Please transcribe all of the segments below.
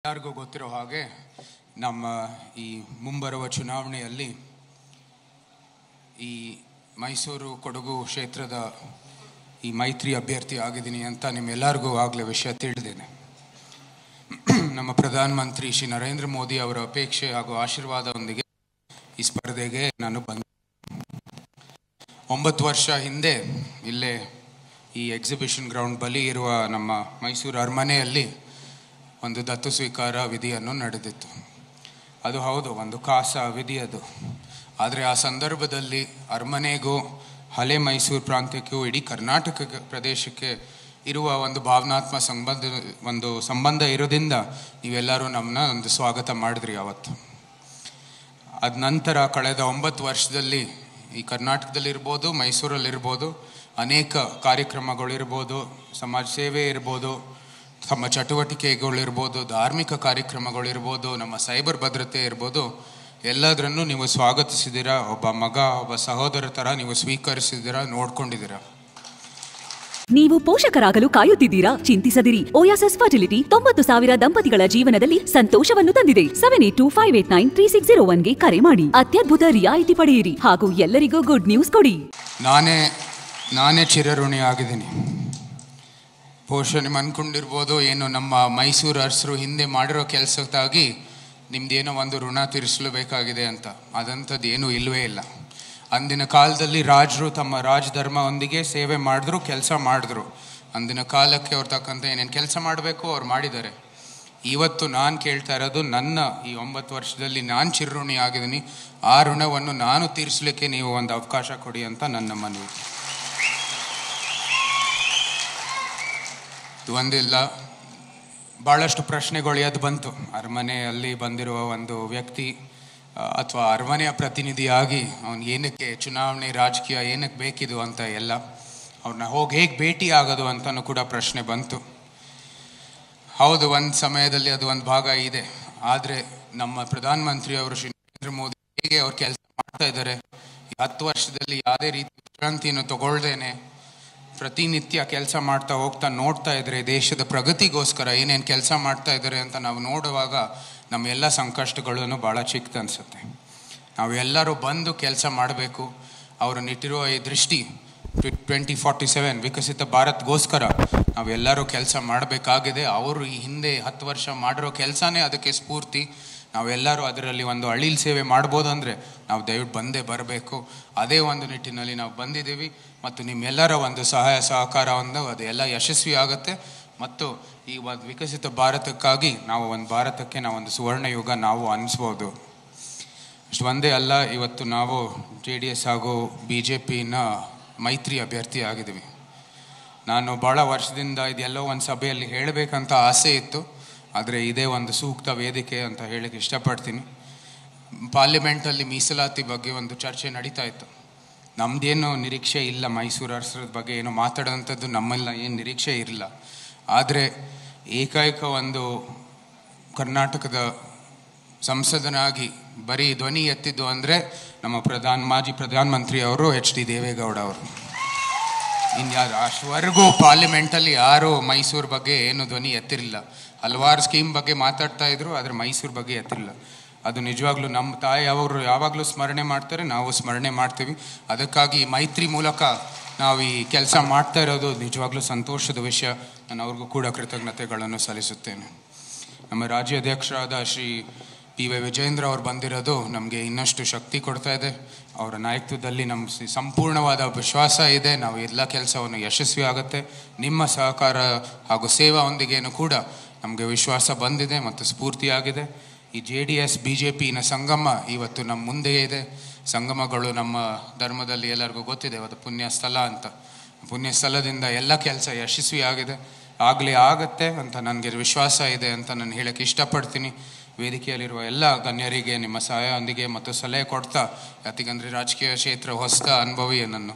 ಯಾರಿಗೂ ಗೊತ್ತಿರೋ ಹಾಗೆ ನಮ್ಮ ಈ ಮುಂಬರುವ ಚುನಾವಣೆಯಲ್ಲಿ ಈ ಮೈಸೂರು ಕೊಡಗು ಕ್ಷೇತ್ರದ ಈ ಮೈತ್ರಿ ಅಭ್ಯರ್ಥಿ ಆಗಿದ್ದೀನಿ ಅಂತ ನಿಮ್ಮೆಲ್ಲರಿಗೂ ಆಗಲೇ ವಿಷಯ ತಿಳಿದೇನೆ. ನಮ್ಮ ಪ್ರಧಾನಮಂತ್ರಿ ಶ್ರೀ ನರೇಂದ್ರ ಮೋದಿ ಅವರ ಅಪೇಕ್ಷೆ ಹಾಗೂ ಆಶೀರ್ವಾದದೊಂದಿಗೆ ಈ ಸ್ಪರ್ಧೆಗೆ ನಾನು ಬಂದೆ. 9 ವರ್ಷ ಹಿಂದೆ ಇಲ್ಲೇ ಈ ಎಕ್ಸಿಬಿಷನ್ ಗ್ರೌಂಡ್ ಬಳಿ ಇರುವ ನಮ್ಮ ಮೈಸೂರು ಅರಮನೆಯಲ್ಲಿ ಒಂದು ದತ್ತು ಸ್ವೀಕಾರ ವಿಧಿಯನ್ನು ನಡೆದಿತ್ತು. ಅದು ಹೌದು, ಒಂದು ಖಾಸ ವಿಧಿ ಅದು. ಆದರೆ ಆ ಸಂದರ್ಭದಲ್ಲಿ ಅರಮನೆಗೂ ಹಳೆ ಮೈಸೂರು ಪ್ರಾಂತ್ಯಕ್ಕೂ ಇಡೀ ಕರ್ನಾಟಕ ಪ್ರದೇಶಕ್ಕೆ ಇರುವ ಒಂದು ಭಾವನಾತ್ಮಕ ಸಂಬಂಧ ಇರೋದ್ರಿಂದ ನೀವೆಲ್ಲರೂ ನಮ್ಮನ್ನ ಒಂದು ಸ್ವಾಗತ ಮಾಡಿದ್ರಿ ಅವತ್ತು. ಅದ ನಂತರ ಕಳೆದ 9 ವರ್ಷದಲ್ಲಿ ಈ ಕರ್ನಾಟಕದಲ್ಲಿರ್ಬೋದು, ಮೈಸೂರಲ್ಲಿರ್ಬೋದು ಅನೇಕ ಕಾರ್ಯಕ್ರಮಗಳಿರ್ಬೋದು, ಸಮಾಜ ಸೇವೆ ಇರ್ಬೋದು, ತಮ್ಮ ಚಟುವಟಿಕೆಗಳಿರ್ಬೋದು, ಧಾರ್ಮಿಕ ಕಾರ್ಯಕ್ರಮಗಳಿರ್ಬೋದು, ನಮ್ಮ ಸೈಬರ್ ಭದ್ರತೆ ಇರ್ಬೋದು, ಎಲ್ಲದರನ್ನು ನೀವು ಸ್ವಾಗತಿಸಿದ್ದೀರಾ. ಒಬ್ಬ ಮಗ, ಒಬ್ಬ ಸಹೋದರ ಥರ ನೀವು ಸ್ವೀಕರಿಸಿದ್ದೀರಾ, ನೋಡ್ಕೊಂಡಿದ್ದೀರಾ. ನೀವು ಪೋಷಕರಾಗಲು ಕಾಯುತ್ತಿದ್ದೀರಾ? ಚಿಂತಿಸದಿರಿ. ಓಯಾಸಿಸ್ ಫರ್ಟಿಲಿಟಿ 90,000 ದಂಪತಿಗಳ ಜೀವನದಲ್ಲಿ ಸಂತೋಷವನ್ನು ತಂದಿದೆ. 7825893601ಗೆ ಕರೆ ಮಾಡಿ ಅತ್ಯದ್ಭುತ ರಿಯಾಯಿತಿ ಪಡೆಯಿರಿ ಹಾಗೂ ಎಲ್ಲರಿಗೂ ಗುಡ್ ನ್ಯೂಸ್ ಕೊಡಿ. ನಾನೇ ಚಿರಋಣಿ ಆಗಿದ್ದೀನಿ. ಬಹುಶಃ ನಿಮ್ಮ ಅನ್ಕೊಂಡಿರ್ಬೋದು, ಏನು ನಮ್ಮ ಮೈಸೂರು ಅರಸರು ಹಿಂದೆ ಮಾಡಿರೋ ಕೆಲಸಕ್ಕಾಗಿ ನಿಮ್ದೇನೋ ಒಂದು ಋಣ ತೀರಿಸಲೇಬೇಕಾಗಿದೆ ಅಂತ. ಅದಂಥದ್ದು ಏನೂ ಇಲ್ಲವೇ ಇಲ್ಲ. ಅಂದಿನ ಕಾಲದಲ್ಲಿ ರಾಜರು ತಮ್ಮ ರಾಜಧರ್ಮದೊಂದಿಗೆ ಸೇವೆ ಮಾಡಿದ್ರು, ಕೆಲಸ ಮಾಡಿದ್ರು. ಅಂದಿನ ಕಾಲಕ್ಕೆ ಅವ್ರು ತಕ್ಕಂತೆ ಏನೇನು ಕೆಲಸ ಮಾಡಬೇಕು ಅವ್ರು ಮಾಡಿದ್ದಾರೆ. ಇವತ್ತು ನಾನು ಕೇಳ್ತಾ ಇರೋದು, ನನ್ನ ಈ 9 ವರ್ಷದಲ್ಲಿ ನಾನು ಚಿರಋಣಿ ಆಗಿದ್ದೀನಿ. ಆ ಋಣವನ್ನು ನಾನು ತೀರಿಸಲಿಕ್ಕೆ ನೀವು ಒಂದು ಅವಕಾಶ ಕೊಡಿ ಅಂತ ನನ್ನ ಮನವಿ. ಒಂದಿಲ್ಲ, ಭಾಳಷ್ಟು ಪ್ರಶ್ನೆಗಳು ಎದ್ದು ಬಂತು. ಅರಮನೆಯಲ್ಲಿ ಬಂದಿರುವ ಒಂದು ವ್ಯಕ್ತಿ ಅಥವಾ ಅರಮನೆಯ ಪ್ರತಿನಿಧಿಯಾಗಿ ಅವ್ನು ಏನಕ್ಕೆ ಚುನಾವಣೆ ರಾಜಕೀಯ ಏನಕ್ಕೆ ಬೇಕಿದು ಅಂತ ಎಲ್ಲ ಅವ್ರನ್ನ ಹೋಗಿ ಹೇಗೆ ಭೇಟಿ ಆಗೋದು ಅಂತಲೂ ಕೂಡ ಪ್ರಶ್ನೆ ಬಂತು. ಹೌದು, ಒಂದು ಸಮಯದಲ್ಲಿ ಅದು ಒಂದು ಭಾಗ ಇದೆ. ಆದರೆ ನಮ್ಮ ಪ್ರಧಾನಮಂತ್ರಿಯವರು ಶ್ರೀ ನರೇಂದ್ರ ಮೋದಿ ಹೇಗೆ ಅವ್ರು ಕೆಲಸ ಮಾಡ್ತಾ ಇದ್ದಾರೆ, ಈ 10 ವರ್ಷದಲ್ಲಿ ಯಾವುದೇ ರೀತಿ ವಿಶ್ರಾಂತಿಯನ್ನು ತಗೊಳ್ದೇನೆ ಪ್ರತಿನಿತ್ಯ ಕೆಲಸ ಮಾಡ್ತಾ ಹೋಗ್ತಾ ನೋಡ್ತಾ ಇದ್ರೆ ದೇಶದ ಪ್ರಗತಿಗೋಸ್ಕರ ಏನೇನು ಕೆಲಸ ಮಾಡ್ತಾ ಇದ್ದಾರೆ ಅಂತ ನಾವು ನೋಡುವಾಗ ನಮ್ಮ ಎಲ್ಲ ಸಂಕಷ್ಟಗಳನ್ನು ಭಾಳ ಚಿಕ್ಕದು ಅನಿಸುತ್ತೆ. ನಾವೆಲ್ಲರೂ ಬಂದು ಕೆಲಸ ಮಾಡಬೇಕು. ಅವರು ನಿಟ್ಟಿರುವ ಈ ದೃಷ್ಟಿ 2047 ವಿಕಸಿತ ಭಾರತ್ಗೋಸ್ಕರ ನಾವೆಲ್ಲರೂ ಕೆಲಸ ಮಾಡಬೇಕಾಗಿದೆ. ಅವರು ಈ ಹಿಂದೆ 10 ವರ್ಷ ಮಾಡಿರೋ ಕೆಲಸನೇ ಅದಕ್ಕೆ ಸ್ಫೂರ್ತಿ. ನಾವೆಲ್ಲರೂ ಅದರಲ್ಲಿ ಒಂದು ಅಳಿಲ್ ಸೇವೆ ಮಾಡ್ಬೋದು ಅಂದರೆ ನಾವು ದಯವಿಟ್ಟು ಬಂದೇ ಬರಬೇಕು. ಅದೇ ಒಂದು ನಿಟ್ಟಿನಲ್ಲಿ ನಾವು ಬಂದಿದ್ದೀವಿ ಮತ್ತು ನಿಮ್ಮೆಲ್ಲರ ಒಂದು ಸಹಾಯ ಸಹಕಾರವನ್ನು ಅದೆಲ್ಲ ಯಶಸ್ವಿ ಆಗುತ್ತೆ. ಮತ್ತು ಈ ಒಂದು ವಿಕಸಿತ ಭಾರತಕ್ಕಾಗಿ ಭಾರತಕ್ಕೆ ನಾವೊಂದು ಸುವರ್ಣ ಯುಗ ನಾವು ಅನ್ನಿಸ್ಬೋದು. ಅಷ್ಟು ಒಂದೇ ಅಲ್ಲ, ಇವತ್ತು ನಾವು JDS ಹಾಗೂ BJPನ ಮೈತ್ರಿ ಅಭ್ಯರ್ಥಿ ಆಗಿದ್ದೀವಿ. ನಾನು ಭಾಳ ವರ್ಷದಿಂದ ಇದೆಲ್ಲೋ ಒಂದು ಸಭೆಯಲ್ಲಿ ಹೇಳಬೇಕಂತ ಆಸೆ ಇತ್ತು. ಆದರೆ ಇದೇ ಒಂದು ಸೂಕ್ತ ವೇದಿಕೆ ಅಂತ ಹೇಳಕ್ಕೆ ಇಷ್ಟಪಡ್ತೀನಿ. ಪಾರ್ಲಿಮೆಂಟಲ್ಲಿ ಮೀಸಲಾತಿ ಬಗ್ಗೆ ಒಂದು ಚರ್ಚೆ ನಡೀತಾ ಇತ್ತು. ನಮ್ಮದೇನು ನಿರೀಕ್ಷೆ ಇಲ್ಲ, ಮೈಸೂರು ಅರಸರ ಬಗ್ಗೆ ಏನೋ ಮಾತಾಡೋಂಥದ್ದು ನಮ್ಮೆಲ್ಲ ಏನು ನಿರೀಕ್ಷೆ ಇರಲಿಲ್ಲ. ಆದರೆ ಏಕೈಕ ಒಂದು ಕರ್ನಾಟಕದ ಸಂಸದನಾಗಿ ಬರೀ ಧ್ವನಿ ಎತ್ತಿದ್ದು ಅಂದರೆ ನಮ್ಮ ಮಾಜಿ ಪ್ರಧಾನಮಂತ್ರಿಯವರು HD ದೇವೇಗೌಡ ಅವರು. ಇನ್ಯಾರು ಅಷ್ಟವರೆಗೂ ಪಾರ್ಲಿಮೆಂಟಲ್ಲಿ ಯಾರೂ ಮೈಸೂರು ಬಗ್ಗೆ ಏನು ಧ್ವನಿ ಎತ್ತಿರಲಿಲ್ಲ. ಹಲವಾರು ಸ್ಕೀಮ್ ಬಗ್ಗೆ ಮಾತಾಡ್ತಾ ಇದ್ರು, ಆದರೆ ಮೈಸೂರು ಬಗ್ಗೆ ಎತ್ತಿರಲಿಲ್ಲ. ಅದು ನಿಜವಾಗ್ಲೂ ನಮ್ಮ ತಾಯಿ ಅವರು ಯಾವಾಗಲೂ ಸ್ಮರಣೆ ಮಾಡ್ತಾರೆ, ನಾವು ಸ್ಮರಣೆ ಮಾಡ್ತೀವಿ. ಅದಕ್ಕಾಗಿ ಮೈತ್ರಿ ಮೂಲಕ ನಾವು ಈ ಕೆಲಸ ಮಾಡ್ತಾ ಇರೋದು ನಿಜವಾಗ್ಲೂ ಸಂತೋಷದ ವಿಷಯ. ನಾನು ಅವ್ರಿಗೂ ಕೂಡ ಕೃತಜ್ಞತೆಗಳನ್ನು ಸಲ್ಲಿಸುತ್ತೇನೆ. ನಮ್ಮ ರಾಜ್ಯಾಧ್ಯಕ್ಷರಾದ ಶ್ರೀ PY ವಿಜಯೇಂದ್ರ ಅವರು ಬಂದಿರೋದು ನಮಗೆ ಇನ್ನಷ್ಟು ಶಕ್ತಿ ಕೊಡ್ತಾ ಇದೆ. ಅವರ ನಾಯಕತ್ವದಲ್ಲಿ ನಮ್ಮ ಸಂಪೂರ್ಣವಾದ ವಿಶ್ವಾಸ ಇದೆ. ನಾವು ಎಲ್ಲ ಕೆಲಸವನ್ನು ಯಶಸ್ವಿ ಆಗುತ್ತೆ. ನಿಮ್ಮ ಸಹಕಾರ ಹಾಗೂ ಸೇವಾವೊಂದಿಗೇನು ಕೂಡ ನಮಗೆ ವಿಶ್ವಾಸ ಬಂದಿದೆ ಮತ್ತು ಸ್ಫೂರ್ತಿಯಾಗಿದೆ. ಈ JDS BJPನ ಸಂಗಮ ಇವತ್ತು ನಮ್ಮ ಮುಂದೆಯೇ ಇದೆ. ಸಂಗಮಗಳು ನಮ್ಮ ಧರ್ಮದಲ್ಲಿ ಎಲ್ಲರಿಗೂ ಗೊತ್ತಿದೆ, ಅದು ಪುಣ್ಯ ಸ್ಥಳ ಅಂತ. ಪುಣ್ಯ ಸ್ಥಳದಿಂದ ಎಲ್ಲ ಕೆಲಸ ಯಶಸ್ವಿ ಆಗತ್ತೆ ಅಂತ ನನಗೆ ವಿಶ್ವಾಸ ಇದೆ ಅಂತ ನಾನು ಹೇಳಕ್ಕೆ ಇಷ್ಟಪಡ್ತೀನಿ. ವೇದಿಕೆಯಲ್ಲಿರುವ ಎಲ್ಲ ಗಣ್ಯರಿಗೆ ನಿಮ್ಮ ಸಹಾಯದೊಂದಿಗೆ ಮತ್ತು ಸಲಹೆ ಕೊಡ್ತಾ, ಯಾತಿಗಂದ್ರೆ ರಾಜಕೀಯ ಕ್ಷೇತ್ರ ಹೊಸ ಅನುಭವಿ ನಾನು.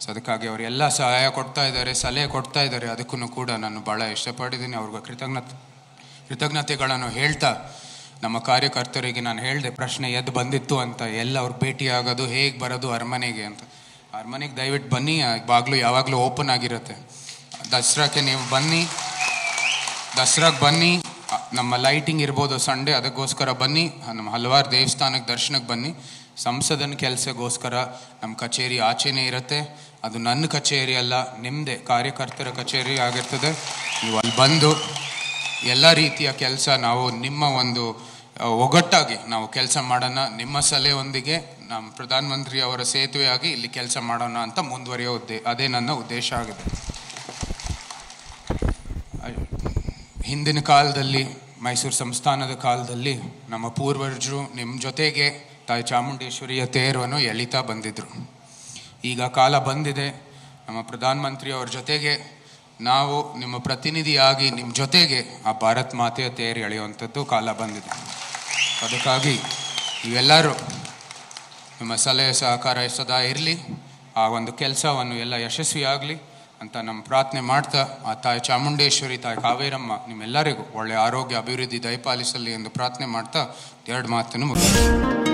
ಸೊ ಅದಕ್ಕಾಗಿ ಅವರೆಲ್ಲ ಸಹಾಯ ಕೊಡ್ತಾ ಇದ್ದಾರೆ, ಸಲಹೆ ಕೊಡ್ತಾ ಇದ್ದಾರೆ. ಅದಕ್ಕೂ ಕೂಡ ನಾನು ಭಾಳ ಇಷ್ಟಪಟ್ಟಿದ್ದೀನಿ. ಅವ್ರಿಗೆ ಕೃತಜ್ಞತೆಗಳನ್ನು ಹೇಳ್ತಾ, ನಮ್ಮ ಕಾರ್ಯಕರ್ತರಿಗೆ ನಾನು ಹೇಳಿದೆ ಪ್ರಶ್ನೆ ಎದ್ದು ಬಂದಿತ್ತು ಅಂತ, ಎಲ್ಲ ಅವ್ರಿಗೆ ಭೇಟಿ ಆಗೋದು, ಹೇಗೆ ಬರೋದು ಅರಮನೆಗೆ ಅಂತ. ಅರಮನೆಗೆ ದಯವಿಟ್ಟು ಬನ್ನಿ, ಬಾಗಿಲು ಯಾವಾಗಲೂ ಓಪನ್ ಆಗಿರುತ್ತೆ. ದಸರಾಕ್ಕೆ ನೀವು ಬನ್ನಿ, ನಮ್ಮ ಲೈಟಿಂಗ್ ಇರ್ಬೋದು ಸಂಡೇ, ಅದಕ್ಕೋಸ್ಕರ ಬನ್ನಿ. ನಮ್ಮ ಹಲವಾರು ದೇವಸ್ಥಾನಕ್ಕೆ ದರ್ಶನಕ್ಕೆ ಬನ್ನಿ. ಸಂಸದನ ಕೆಲಸಗೋಸ್ಕರ ನಮ್ಮ ಕಚೇರಿ ಆಚೆನೇ ಇರುತ್ತೆ. ಅದು ನನ್ನ ಕಚೇರಿ ಅಲ್ಲ, ನಿಮ್ಮದೇ ಕಾರ್ಯಕರ್ತರ ಕಚೇರಿ ಆಗಿರ್ತದೆ. ನೀವು ಅಲ್ಲಿ ಬಂದು ಎಲ್ಲ ರೀತಿಯ ಕೆಲಸ, ನಾವು ನಿಮ್ಮ ಒಂದು ಒಗ್ಗಟ್ಟಾಗಿ ನಾವು ಕೆಲಸ ಮಾಡೋಣ. ನಿಮ್ಮ ಸಲಹೆಯೊಂದಿಗೆ ನಮ್ಮ ಪ್ರಧಾನಮಂತ್ರಿ ಅವರ ಸೇತುವೆಯಾಗಿ ಇಲ್ಲಿ ಕೆಲಸ ಮಾಡೋಣ ಅಂತ ಮುಂದುವರಿಯೋ ಅದೇ ನನ್ನ ಉದ್ದೇಶ ಆಗಿದೆ. ಹಿಂದಿನ ಕಾಲದಲ್ಲಿ, ಮೈಸೂರು ಸಂಸ್ಥಾನದ ಕಾಲದಲ್ಲಿ ನಮ್ಮ ಪೂರ್ವಜರು ನಿಮ್ಮ ಜೊತೆಗೆ ತಾಯಿ ಚಾಮುಂಡೇಶ್ವರಿಯ ತೇರವನ್ನು ಎಳಿತಾ ಬಂದಿದ್ರು. ಈಗ ಕಾಲ ಬಂದಿದೆ, ನಮ್ಮ ಪ್ರಧಾನಮಂತ್ರಿಯವರ ಜೊತೆಗೆ ನಾವು ನಿಮ್ಮ ಪ್ರತಿನಿಧಿಯಾಗಿ ನಿಮ್ಮ ಜೊತೆಗೆ ಆ ಭಾರತ್ ಮಾತೆಯ ತೇರು ಎಳೆಯುವಂಥದ್ದು ಕಾಲ ಬಂದಿದೆ. ಅದಕ್ಕಾಗಿ ಇವೆಲ್ಲರೂ ನಿಮ್ಮ ಸಲಹೆ ಸಹಕಾರ ಸದಾ ಇರಲಿ, ಆ ಒಂದು ಕೆಲಸವನ್ನು ಎಲ್ಲ ಯಶಸ್ವಿಯಾಗಲಿ ಅಂತ ನಮ್ಮ ಪ್ರಾರ್ಥನೆ ಮಾಡ್ತಾ, ಆ ತಾಯಿ ಚಾಮುಂಡೇಶ್ವರಿ, ತಾಯಿ ಕಾವೇರಮ್ಮ ನಿಮ್ಮೆಲ್ಲರಿಗೂ ಒಳ್ಳೆಯ ಆರೋಗ್ಯ ಅಭಿವೃದ್ಧಿ ದಯಪಾಲಿಸಲಿ ಎಂದು ಪ್ರಾರ್ಥನೆ ಮಾಡ್ತಾ 2 ಮಾತನ್ನು ಮುಗಿಸ್ತೀನಿ.